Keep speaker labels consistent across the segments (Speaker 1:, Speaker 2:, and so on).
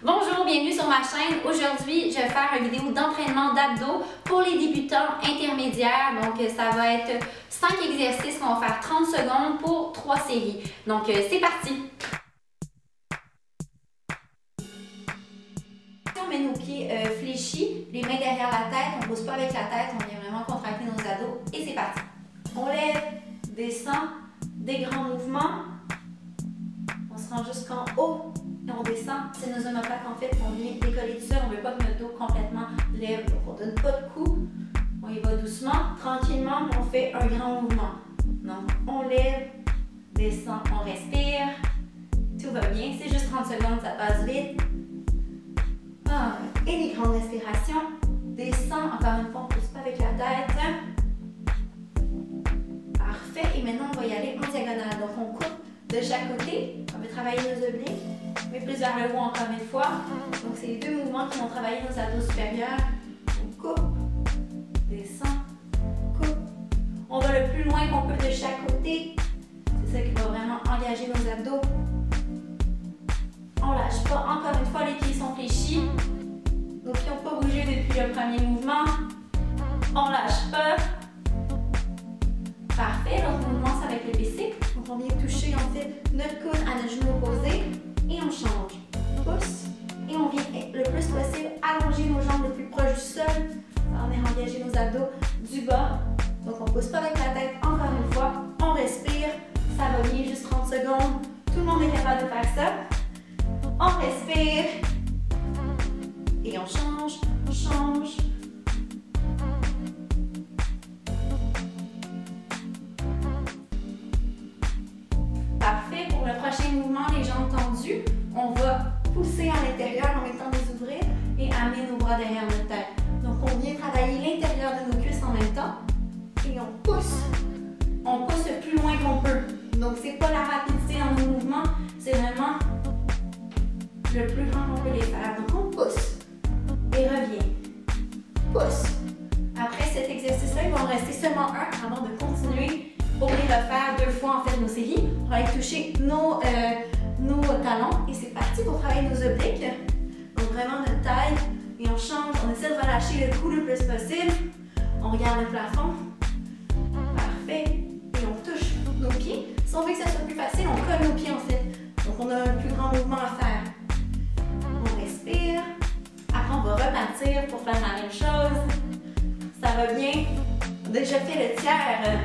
Speaker 1: Bonjour, bienvenue sur ma chaîne. Aujourd'hui, je vais faire une vidéo d'entraînement d'abdos pour les débutants intermédiaires. Donc, ça va être 5 exercices qu'on va faire 30 secondes pour 3 séries. Donc, c'est parti! On met nos pieds fléchis, les mains derrière la tête, on ne pose pas avec la tête, on vient vraiment contracter nos abdos et c'est parti. On lève, descend, des grands mouvements. On se rend jusqu'en haut et on descend. C'est nos omoplates en fait qu'on vient décoller tout seul. On ne veut pas que notre dos complètement lève. Donc on ne donne pas de coups. On y va doucement, tranquillement, on fait un grand mouvement. Donc on lève, descend, on respire. Tout va bien. C'est juste 30 secondes, ça passe vite. Et les grandes respirations. Descend, encore une fois, on ne pousse pas avec la tête. Parfait. Et maintenant, on va y aller en diagonale. Donc on coupe de chaque côté. On va travailler nos obliques, mais plus vers le haut encore une fois. Donc, c'est les deux mouvements qui vont travailler nos abdos supérieurs. On coupe, descend, coupe. On va le plus loin qu'on peut de chaque côté. C'est ça qui va vraiment engager nos abdos. On lâche pas. Encore une fois, les pieds sont fléchis. Nos pieds n'ont pas bougé depuis le premier mouvement. On lâche pas. Parfait. L'autre mouvement, c'est avec le biceps. Donc, on vient toucher en fait notre coude à notre genou opposé et on change. Pousse et on vient le plus possible allonger nos jambes le plus proche du sol. Ça va venir engager nos abdos du bas. Donc, on ne pousse pas avec la tête. Encore une fois, on respire. Ça va bien, juste 30 secondes. Tout le monde est capable de faire ça. On respire et on change, on change. Parfait. Pour le prochain mouvement, les jambes tendues, on va pousser à l'intérieur en mettant les ouvrir et amener nos bras derrière notre tête. Donc, on vient travailler l'intérieur de nos cuisses en même temps et on pousse. On pousse le plus loin qu'on peut. Donc, c'est pas la rapidité dans nos mouvements, c'est vraiment le plus grand qu'on peut les faire. Donc, on pousse et revient. Pousse. Après cet exercice-là, il va en rester seulement un avant de continuer pour les refaire 2 fois en fait nos séries. On va aller toucher nos talons et c'est parti pour travailler nos obliques. Donc, vraiment notre taille et on change. On essaie de relâcher le cou le plus possible. On regarde le plafond. Parfait. Et on touche nos pieds. Si on veut que ça soit plus facile, on colle nos pieds en fait. Donc, on a un plus grand mouvement à faire. On respire. Après, on va repartir pour faire la même chose. Ça va bien. On a déjà fait le tiers.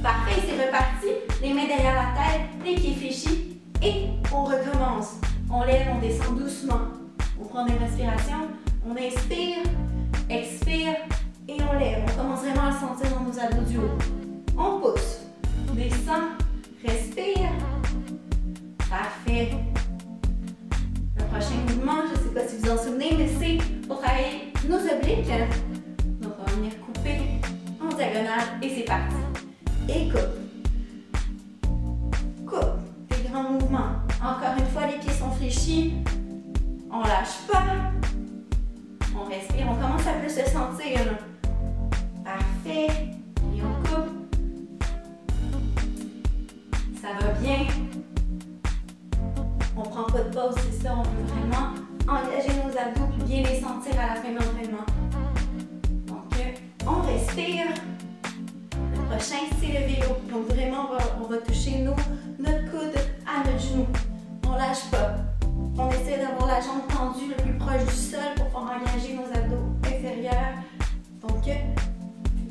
Speaker 1: Parfait, c'est reparti. Les mains derrière la tête, les pieds fléchis. Et on recommence. On lève, on descend doucement. On prend des respirations. On inspire, expire et on lève. On commence vraiment à le sentir dans nos abdos du haut. On pousse, descend, respire. Parfait. Le prochain mouvement, je ne sais pas si vous en souvenez, mais c'est pour travailler nos obliques. Donc, on va venir couper en diagonale et c'est parti. Et coupe. Coupe. Des grands mouvements. Encore une fois, les pieds sont fléchis. On lâche pas. On respire. On commence à plus se sentir. Parfait. Et on coupe. Ça va bien. On prend pas de pause, c'est ça. On veut vraiment engager nos abdos puis bien les sentir à la fin de l'entraînement. Donc, on respire. Le prochain, c'est le vélo. Donc, vraiment, on va toucher notre coude à notre genou. On lâche pas. On essaie d'avoir la jambe tendue le plus proche du sol pour pouvoir engager nos abdos inférieurs. Donc,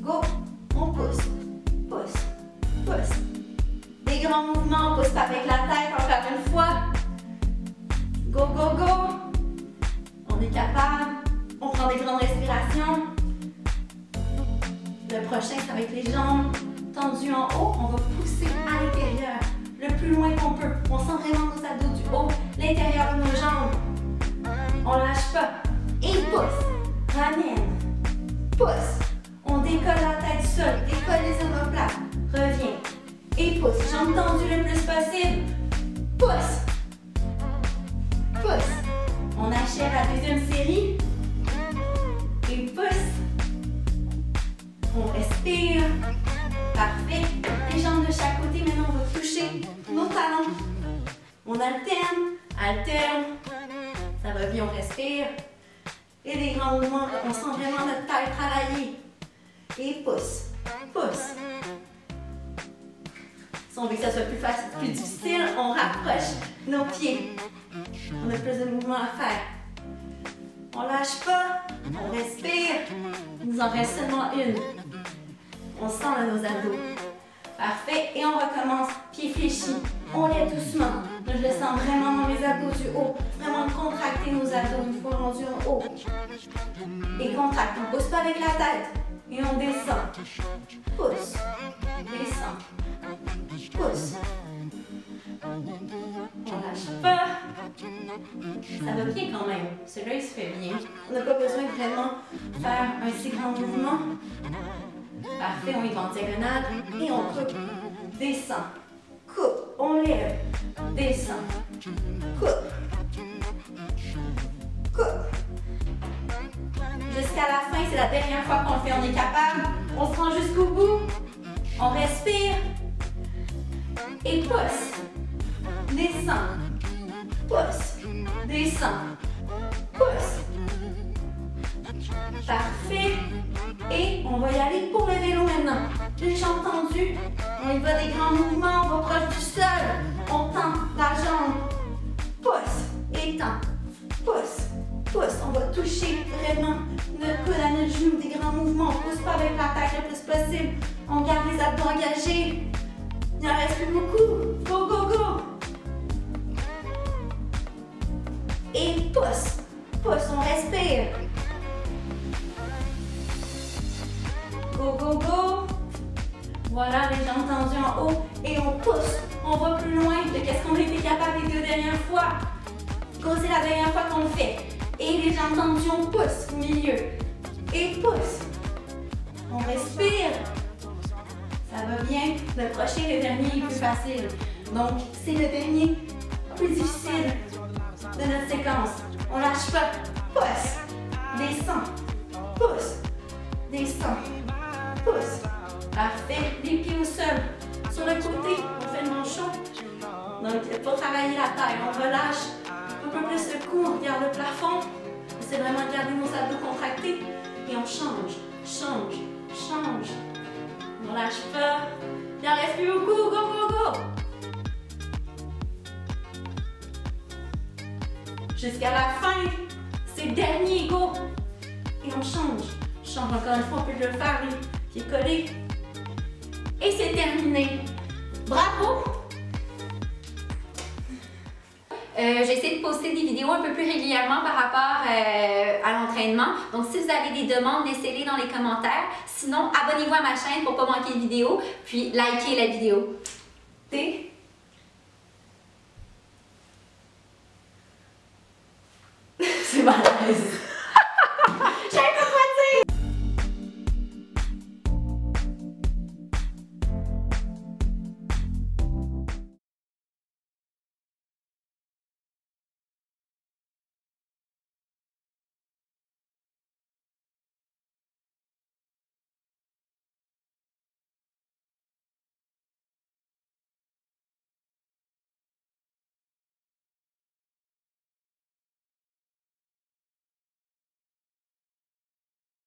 Speaker 1: go. On pousse. Pousse. Pousse. Des grands mouvements, on pousse pas avec la tête encore une fois. Go, go, go. On est capable. On prend des grandes respirations. Le prochain, c'est avec les jambes tendues en haut. On va pousser à l'intérieur, le plus loin qu'on peut. On sent vraiment nos abdos du haut, l'intérieur de nos jambes. On lâche pas. Et pousse. Ramène. Pousse. On décolle la tête du sol. Décolle les omoplates. Reviens. Et pousse. Jambes tendues le plus possible. Pousse. Pousse. On achève la deuxième série. Et pousse. On respire. Parfait. Les jambes de chaque côté. Maintenant, on va toucher nos talons. On alterne, alterne. Ça va bien, on respire. Et des grands mouvements, on sent vraiment notre taille travailler. Et pousse, pousse. Si on veut que ça soit plus facile, plus difficile, on rapproche nos pieds. On a plus de mouvements à faire. On lâche pas, on respire. Il nous en reste seulement une. On sent là nos abdos. Parfait, et on recommence, pieds fléchis. On lève doucement. Là, je le sens vraiment dans mes abdos du haut. Vraiment contracter nos abdos une fois rendus en haut. Et contracte, on ne pousse pas avec la tête. Et on descend. Pousse, descend. Pousse. On lâche pas. Ça va bien quand même. Celui-là, il se fait bien. On n'a pas besoin de vraiment faire un si grand mouvement. Parfait, on y va en diagonale. Et on coupe. Descend. Coupe. On lève. Descend. Coupe. Coupe. Jusqu'à la fin, c'est la dernière fois qu'on le fait. On est capable. On se rend jusqu'au bout. On respire. Et pousse. Descend. Pousse. Descend. Pousse. Parfait. Et on va y aller pour le vélo maintenant. Les jambes tendues. On y va des grands mouvements. On va proche du sol. On tend la jambe. Pousse. Et tend. Pousse. Pousse. On va toucher vraiment notre coude à notre genou. Des grands mouvements. On ne pousse pas avec la tête le plus possible. On garde les abdos engagés. Il en reste plus beaucoup. Go, go, go. Et pousse. Pousse. On respire. Go, go, go. Voilà, les jambes tendues en haut. Et on pousse. On va plus loin de ce qu'on a été capable les 2 dernières fois. Comme c'est la dernière fois qu'on le fait. Et les jambes tendues, on pousse au milieu. Et pousse. On respire. Ça va bien. Le prochain, le dernier est plus facile. Donc, c'est le dernier plus difficile de notre séquence. On lâche pas. Pousse. Descend. Pousse. Descend. Pousse. Parfait. Les pieds au sol. Sur le côté, on fait le manchon. Donc, pour travailler la taille, on relâche un peu plus le cou, on regarde le plafond. C'est vraiment garder nos abdos contractés. Et on change, change, change. On lâche pas. Il en reste plus beaucoup. Go, go, go. Jusqu'à la fin. C'est le dernier. Go. Et on change. Change encore une fois. On peut le faire. Les pieds collés. Et c'est terminé. Bravo. J'essaie de poster des vidéos un peu plus régulièrement par rapport à l'entraînement. Donc, si vous avez des demandes, laissez-les dans les commentaires. Sinon, abonnez-vous à ma chaîne pour ne pas manquer de vidéos. Puis, likez la vidéo.